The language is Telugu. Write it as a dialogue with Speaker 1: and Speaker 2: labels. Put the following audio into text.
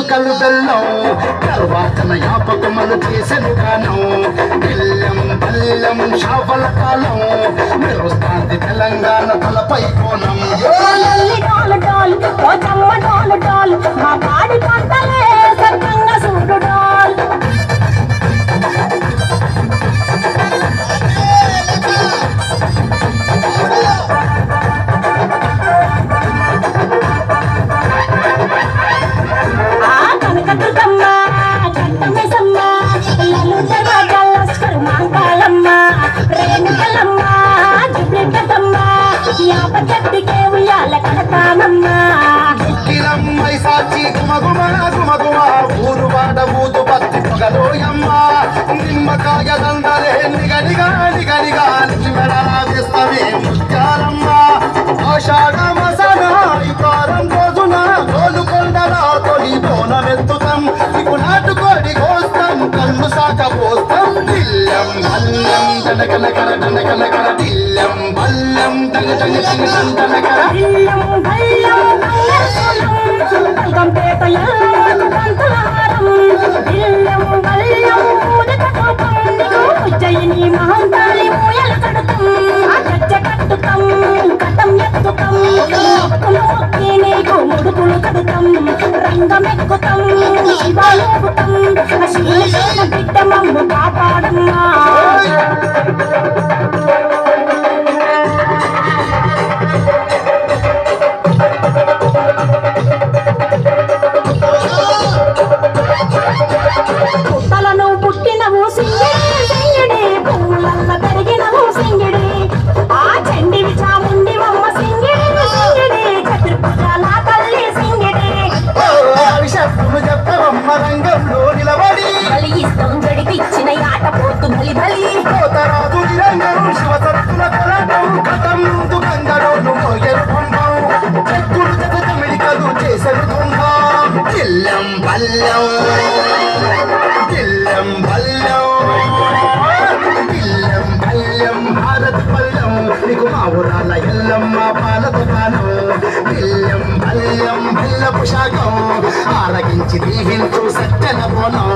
Speaker 1: ఇటుకలు బెల్లం తర్వాతన యాపకములు చేసెను గానం బెల్లం బెల్లం షాపల కాలం మెరుస్తాంది తెలంగాణ తలపై కోణం
Speaker 2: మా పాడి పంటలే సక్కంగా చూడు డాల్
Speaker 1: ఊరు వాడ ఊదు పత్తి పొగలోయమ్మ నిమ్మకాయ దండలే నిగనిగా నిగనిగా నిమరావేస్తవే ముత్యాలమ్మ ఆషాఢ మసన ఇకారం రోజున గోలుకొండల తొలి బోనమెత్తుతాం ఇకు నాటుకోడి కోస్తాం కన్ను సాక పోస్తాం దిల్లం బల్లం దనకనకర దనకనకర దిల్లం బల్లం దన దన దన దనకర
Speaker 2: దిల్లం బల్లం ఉజ్జయిని మహంకాళి మూయలు కడుతాం గజ్జ కట్టుతాం కటం ఎత్తుతాం నీకు ముడుపులు కడుతాం రంగమెక్కుతాం శివాలుగుతాం శివ బిడ్డ మమ్ము కాపాడమ్మా
Speaker 1: దిల్లం బల్లం దిల్లం బల్లం దిల్లం బల్లం భారత్ పల్లం నీకు మా ఊరాల ఎల్లమ్మ పాలత పానం దిల్లం బల్లం బల్లపు శాఖం ఆరగించి దీవించు సత్యన బోనం